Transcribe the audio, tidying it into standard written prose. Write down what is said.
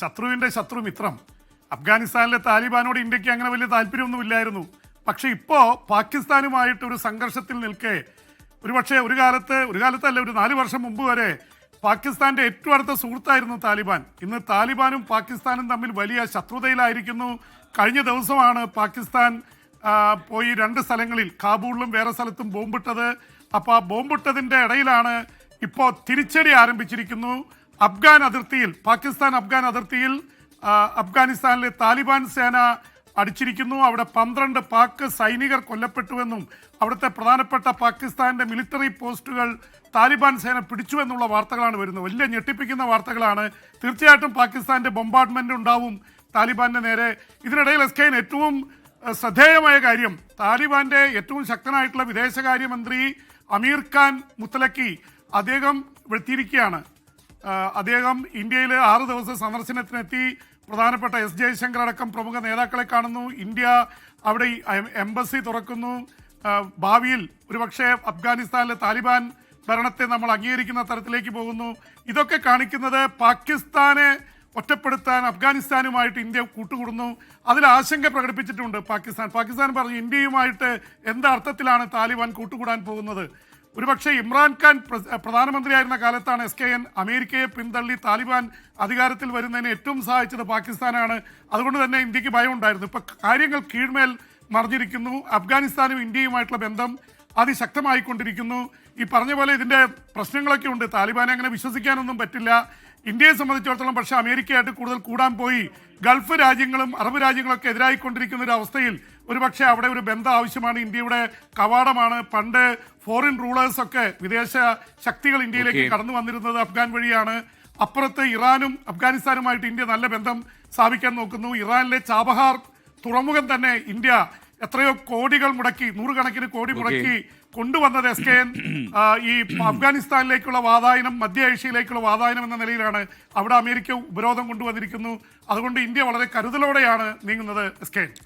ശത്രുവിന്റെ ശത്രു മിത്രം. അഫ്ഗാനിസ്ഥാനിലെ താലിബാനോട് ഇന്ത്യക്ക് അങ്ങനെ വലിയ താല്പര്യമൊന്നുമില്ലായിരുന്നു. പക്ഷെ ഇപ്പോൾ പാകിസ്ഥാനുമായിട്ട് ഒരു സംഘർഷത്തിൽ നിൽക്കെ, ഒരുപക്ഷെ ഒരു കാലത്തല്ല, ഒരു 4 വർഷം മുമ്പ് വരെ പാകിസ്ഥാന്റെ ഏറ്റവും അടുത്ത സുഹൃത്തായിരുന്നു താലിബാൻ. ഇന്ന് താലിബാനും പാകിസ്ഥാനും തമ്മിൽ വലിയ ശത്രുതയിലായിരിക്കുന്നു. കഴിഞ്ഞ ദിവസമാണ് പാകിസ്ഥാൻ പോയി 2 സ്ഥലങ്ങളിൽ, കാബൂളിലും വേറെ സ്ഥലത്തും ബോംബിട്ടത്. അപ്പോൾ ആ ബോംബിട്ടതിൻ്റെ ഇടയിലാണ് ഇപ്പോൾ തിരിച്ചടി ആരംഭിച്ചിരിക്കുന്നു. പാകിസ്ഥാൻ അഫ്ഗാൻ അതിർത്തിയിൽ അഫ്ഗാനിസ്ഥാനിലെ താലിബാൻ സേന അടിച്ചിരിക്കുന്നു. അവിടെ 12 പാക് സൈനികർ കൊല്ലപ്പെട്ടുവെന്നും അവിടുത്തെ പ്രധാനപ്പെട്ട പാകിസ്ഥാന്റെ മിലിറ്ററി പോസ്റ്റുകൾ താലിബാൻ സേന പിടിച്ചു എന്നുള്ള വാർത്തകളാണ് വരുന്നത്. വലിയ ഞെട്ടിപ്പിക്കുന്ന വാർത്തകളാണ്. തീർച്ചയായിട്ടും പാകിസ്ഥാന്റെ ബോംബാർഡ്മെന്റ് ഉണ്ടാവും താലിബാന്റെ നേരെ. ഇതിനിടയിൽ എസ്കെയിൻ ഏറ്റവും ശ്രദ്ധേയമായ കാര്യം, താലിബാന്റെ ഏറ്റവും ശക്തനായിട്ടുള്ള വിദേശകാര്യമന്ത്രി അമീർ ഖാൻ മുത്തലക്കി അദ്ദേഹം എത്തിയിരിക്കുകയാണ്. അദ്ദേഹം ഇന്ത്യയിൽ 6 ദിവസം സന്ദർശനത്തിനെത്തി. പ്രധാനപ്പെട്ട എസ് ജയശങ്കർ അടക്കം പ്രമുഖ നേതാക്കളെ കാണുന്നു. ഇന്ത്യ അവിടെ എംബസി തുറക്കുന്നു. ഭാവിയിൽ ഒരുപക്ഷെ അഫ്ഗാനിസ്ഥാനിലെ താലിബാൻ ഭരണത്തെ നമ്മൾ അംഗീകരിക്കുന്ന തരത്തിലേക്ക് പോകുന്നു. ഇതൊക്കെ കാണിക്കുന്നത് പാകിസ്ഥാനെ ഒറ്റപ്പെടുത്താൻ അഫ്ഗാനിസ്ഥാനുമായിട്ട് ഇന്ത്യ കൂട്ടുകൂടുന്നു. അതിൽ ആശങ്ക പ്രകടിപ്പിച്ചിട്ടുണ്ട് പാകിസ്ഥാൻ പറഞ്ഞു, ഇന്ത്യയുമായിട്ട് എന്തർത്ഥത്തിലാണ് താലിബാൻ കൂട്ടുകൂടാൻ പോകുന്നത്? ഒരുപക്ഷെ ഇമ്രാൻഖാൻ പ്രധാനമന്ത്രിയായിരുന്ന കാലത്താണ് SKN അമേരിക്കയെ പിന്തള്ളി താലിബാൻ അധികാരത്തിൽ വരുന്നതിന് ഏറ്റവും സഹായിച്ചത് പാകിസ്ഥാനാണ്. അതുകൊണ്ട് തന്നെ ഇന്ത്യക്ക് ഭയമുണ്ടായിരുന്നു. ഇപ്പൊ കാര്യങ്ങൾ കീഴ്മേൽ മറിഞ്ഞിരിക്കുന്നു. അഫ്ഗാനിസ്ഥാനും ഇന്ത്യയുമായിട്ടുള്ള ബന്ധം അതിശക്തമായിക്കൊണ്ടിരിക്കുന്നു. ഈ പറഞ്ഞ പോലെ ഇതിന്റെ പ്രശ്നങ്ങളൊക്കെ ഉണ്ട്. താലിബാനെ അങ്ങനെ വിശ്വസിക്കാനൊന്നും പറ്റില്ല ഇന്ത്യയെ സംബന്ധിച്ചിടത്തോളം. പക്ഷെ അമേരിക്കയായിട്ട് കൂടുതൽ കൂടാൻ പോയി ഗൾഫ് രാജ്യങ്ങളും അറബ് രാജ്യങ്ങളൊക്കെ എതിരായിക്കൊണ്ടിരിക്കുന്ന ഒരു അവസ്ഥയിൽ ഒരുപക്ഷെ അവിടെ ഒരു ബന്ധം ആവശ്യമാണ്. ഇന്ത്യയുടെ കവാടമാണ്. പണ്ട് ഫോറിൻ റൂളേഴ്സ് ഒക്കെ, വിദേശ ശക്തികൾ ഇന്ത്യയിലേക്ക് കടന്നു വന്നിരുന്നത് അഫ്ഗാൻ വഴിയാണ്. അപ്പുറത്ത് ഇറാനും അഫ്ഗാനിസ്ഥാനുമായിട്ട് ഇന്ത്യ നല്ല ബന്ധം സ്ഥാപിക്കാൻ നോക്കുന്നു. ഇറാനിലെ ചാബഹാർ തുറമുഖം തന്നെ ഇന്ത്യ എത്രയോ കോടികൾ മുടക്കി, 100 കണക്കിന് കോടി മുടക്കി കൊണ്ടുവന്നത് SKN ഈ അഫ്ഗാനിസ്ഥാനിലേക്കുള്ള വാതായനം, മധ്യ ഏഷ്യയിലേക്കുള്ള വാതായനം എന്ന നിലയിലാണ്. അവിടെ അമേരിക്ക ഉപരോധം കൊണ്ടുവന്നിരിക്കുന്നു. അതുകൊണ്ട് ഇന്ത്യ വളരെ കരുതലോടെയാണ് നീങ്ങുന്നത്. SKN.